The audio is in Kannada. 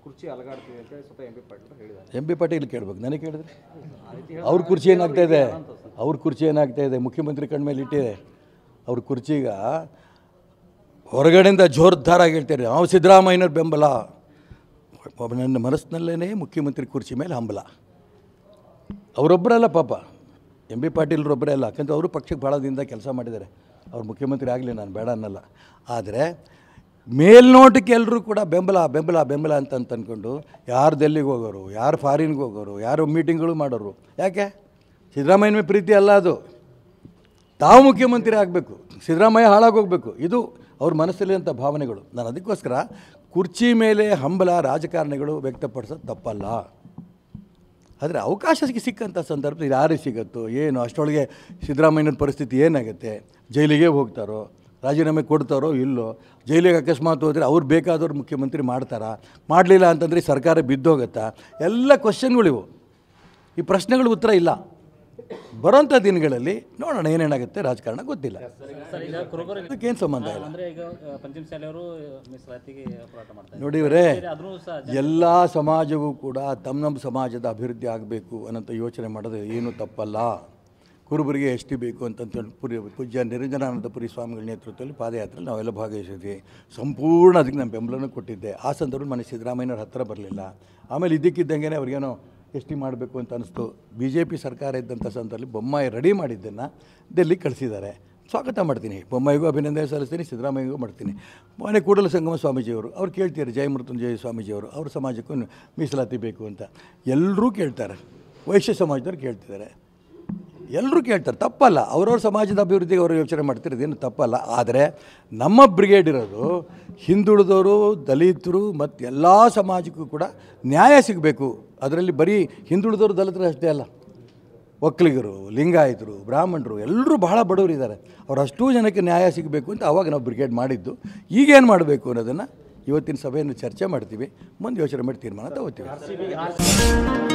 ಕುರ್ಚಿ ಅಲಗಾಡ್ತೀವಿ ಅಂತ ಸ್ವಲ್ಪ ಎಂ ಬಿ ಪಾಟೀಲ್ ಹೇಳಿದ್ದಾರೆ. ಎಂ ಬಿ ಪಾಟೀಲ್ ಕೇಳಬೇಕು, ನನಗೆ ಕೇಳಿದ್ರೆ ಅವ್ರ ಕುರ್ಚಿ ಏನಾಗ್ತಾ ಇದೆ, ಅವ್ರ ಕುರ್ಚಿ ಏನಾಗ್ತಾ ಇದೆ, ಮುಖ್ಯಮಂತ್ರಿ ಕಣ್ಮೇಲೆ ಇಟ್ಟಿದೆ. ಅವ್ರ ಕುರ್ಚಿಗ ಹೊರಗಡೆಯಿಂದ ಜೋರ್ದಾರಾಗಿ ಹೇಳ್ತಾರೆ ನಾವು ಸಿದ್ದರಾಮಯ್ಯನವ್ರ ಬೆಂಬಲ. ನನ್ನ ಮನಸ್ಸಿನಲ್ಲೇ ಮುಖ್ಯಮಂತ್ರಿ ಕುರ್ಚಿ ಮೇಲೆ ಹಂಬಲ. ಅವರೊಬ್ಬರಲ್ಲ ಪಾಪ, ಎಂ ಬಿ ಪಾಟೀಲ್ರೊಬ್ಬರೇ ಅಲ್ಲ, ಯಾಕಂದ್ರೆ ಅವರು ಪಕ್ಷಕ್ಕೆ ಭಾಳ ದಿನದಿಂದ ಕೆಲಸ ಮಾಡಿದ್ದಾರೆ. ಅವ್ರು ಮುಖ್ಯಮಂತ್ರಿ ಆಗಲಿ, ನಾನು ಬೇಡ ಅನ್ನಲ್ಲ. ಆದರೆ ಮೇಲ್ನೋಟಕ್ಕೆ ಎಲ್ಲರೂ ಕೂಡ ಬೆಂಬಲ ಬೆಂಬಲ ಬೆಂಬಲ ಅಂತ ಅಂದ್ಕೊಂಡು ಯಾರು ಡೆಲ್ಲಿಗೆ ಹೋಗೋರು, ಯಾರು ಫಾರಿನ್ಗೆ ಹೋಗೋರು, ಯಾರು ಮೀಟಿಂಗ್ಗಳು ಮಾಡೋರು. ಯಾಕೆ? ಸಿದ್ದರಾಮಯ್ಯನ ಮೇಲೆ ಪ್ರೀತಿ ಅಲ್ಲ ಅದು. ತಾವು ಮುಖ್ಯಮಂತ್ರಿ ಆಗಬೇಕು, ಸಿದ್ದರಾಮಯ್ಯ ಹಾಳಾಗೋಗ್ಬೇಕು, ಇದು ಅವ್ರ ಮನಸ್ಸಲ್ಲಿರುವಂಥ ಭಾವನೆಗಳು. ನಾನು ಅದಕ್ಕೋಸ್ಕರ ಕುರ್ಚಿ ಮೇಲೆ ಹಂಬಲ ರಾಜಕಾರಣಿಗಳು ವ್ಯಕ್ತಪಡಿಸೋದು ತಪ್ಪಲ್ಲ. ಆದರೆ ಅವಕಾಶ ಸಿಕ್ಕಂಥ ಸಂದರ್ಭದಲ್ಲಿ ಯಾರಿಗೆ ಸಿಗುತ್ತೋ ಏನು, ಅಷ್ಟರೊಳಗೆ ಸಿದ್ದರಾಮಯ್ಯನ ಪರಿಸ್ಥಿತಿ ಏನಾಗುತ್ತೆ, ಜೈಲಿಗೆ ಹೋಗ್ತಾರೋ, ರಾಜೀನಾಮೆ ಕೊಡ್ತಾರೋ ಇಲ್ಲೋ, ಜೈಲಿಗೆ ಅಕಸ್ಮಾತ್ ಹೋದರೆ ಅವ್ರು ಬೇಕಾದವ್ರು ಮುಖ್ಯಮಂತ್ರಿ ಮಾಡ್ತಾರಾ, ಮಾಡಲಿಲ್ಲ ಅಂತಂದರೆ ಸರ್ಕಾರ ಬಿದ್ದೋಗುತ್ತಾ, ಎಲ್ಲ ಕ್ವಶನ್ಗಳಿವು. ಈ ಪ್ರಶ್ನೆಗಳು ಉತ್ತರ ಇಲ್ಲ. ಬರೋಂಥ ದಿನಗಳಲ್ಲಿ ನೋಡೋಣ ಏನೇನಾಗುತ್ತೆ, ರಾಜಕಾರಣ ಗೊತ್ತಿಲ್ಲ, ಅದಕ್ಕೇನು ಸಂಬಂಧ ಇಲ್ಲ. ನೋಡಿ ಇವರೇ, ಎಲ್ಲ ಸಮಾಜವೂ ಕೂಡ ತಮ್ಮ ಸಮಾಜದ ಅಭಿವೃದ್ಧಿ ಆಗಬೇಕು ಅನ್ನೋಂಥ ಯೋಚನೆ ಮಾಡೋದು ಏನೂ ತಪ್ಪಲ್ಲ. ಕುರುಬರಿಗೆ ಎಷ್ಟು ಬೇಕು ಅಂತಂತೇಳಿ ಪೂಜ್ಯ ನಿರಂಜನಾನಂದಪುರಿ ಸ್ವಾಮಿಗಳ ನೇತೃತ್ವದಲ್ಲಿ ಪಾದಯಾತ್ರೆಯಲ್ಲಿ ನಾವೆಲ್ಲ ಭಾಗವಹಿಸಿದ್ವಿ. ಸಂಪೂರ್ಣ ಅದಕ್ಕೆ ನಾನು ಬೆಂಬಲನೂ ಕೊಟ್ಟಿದ್ದೆ. ಆ ಸಂದರ್ಭದಲ್ಲಿ ಮನೆ ಸಿದ್ದರಾಮಯ್ಯನವ್ರ ಹತ್ತಿರ ಬರಲಿಲ್ಲ. ಆಮೇಲೆ ಇದ್ದಕ್ಕಿದ್ದಂಗೆ ಅವ್ರಿಗೇನೋ ಎಷ್ಟು ಮಾಡಬೇಕು ಅಂತ ಅನಿಸ್ತು. ಬಿ ಜೆ ಪಿ ಸರ್ಕಾರ ಇದ್ದಂಥ ಸಂದರ್ಭದಲ್ಲಿ ಬೊಮ್ಮಾಯಿ ರೆಡಿ ಮಾಡಿದ್ದನ್ನು ಡೆಲ್ಲಿಗೆ ಕಳಿಸಿದ್ದಾರೆ. ಸ್ವಾಗತ ಮಾಡ್ತೀನಿ, ಬೊಮ್ಮಾಯಿಗೂ ಅಭಿನಂದನೆ ಸಲ್ಲಿಸ್ತೀನಿ, ಸಿದ್ದರಾಮಯ್ಯಗೂ ಮಾಡ್ತೀನಿ. ಮೊನ್ನೆ ಕೂಡಲ ಸಂಗಮ ಸ್ವಾಮೀಜಿಯವರು ಅವ್ರು ಕೇಳ್ತಾರೆ, ಜಯಮೃತ್ಯುಂಜಯ ಸ್ವಾಮೀಜಿಯವರು ಅವ್ರ ಸಮಾಜಕ್ಕೂ ಮೀಸಲಾತಿ ಬೇಕು ಅಂತ ಎಲ್ಲರೂ ಕೇಳ್ತಾರೆ. ವೈಶ್ಯ ಸಮಾಜದವ್ರು ಕೇಳ್ತಿದ್ದಾರೆ, ಎಲ್ಲರೂ ಕೇಳ್ತಾರೆ, ತಪ್ಪಲ್ಲ. ಅವ್ರವ್ರ ಸಮಾಜದ ಅಭಿವೃದ್ಧಿಗೆ ಅವರು ಯೋಚನೆ ಮಾಡ್ತಿರೋದೇನು ತಪ್ಪಲ್ಲ. ಆದರೆ ನಮ್ಮ ಬ್ರಿಗೇಡ್ ಇರೋದು ಹಿಂದುಳಿದವರು, ದಲಿತರು ಮತ್ತು ಎಲ್ಲ ಸಮಾಜಕ್ಕೂ ಕೂಡ ನ್ಯಾಯ ಸಿಗಬೇಕು. ಅದರಲ್ಲಿ ಬರೀ ಹಿಂದುಳಿದವರು ದಲಿತರು ಅಷ್ಟೇ ಅಲ್ಲ, ಒಕ್ಕಲಿಗರು, ಲಿಂಗಾಯತರು, ಬ್ರಾಹ್ಮಣರು ಎಲ್ಲರೂ ಬಹಳ ಬಡವರಿದ್ದಾರೆ. ಅವರಷ್ಟೂ ಜನಕ್ಕೆ ನ್ಯಾಯ ಸಿಗಬೇಕು ಅಂತ ಆವಾಗ ನಾವು ಬ್ರಿಗೇಡ್ ಮಾಡಿದ್ದು. ಈಗೇನು ಮಾಡಬೇಕು ಅನ್ನೋದನ್ನು ಇವತ್ತಿನ ಸಭೆಯನ್ನು ಚರ್ಚೆ ಮಾಡ್ತೀವಿ, ಮುಂದೆ ಯೋಚನೆ ಮಾಡಿ ತೀರ್ಮಾನ ತಗೋತೀವಿ.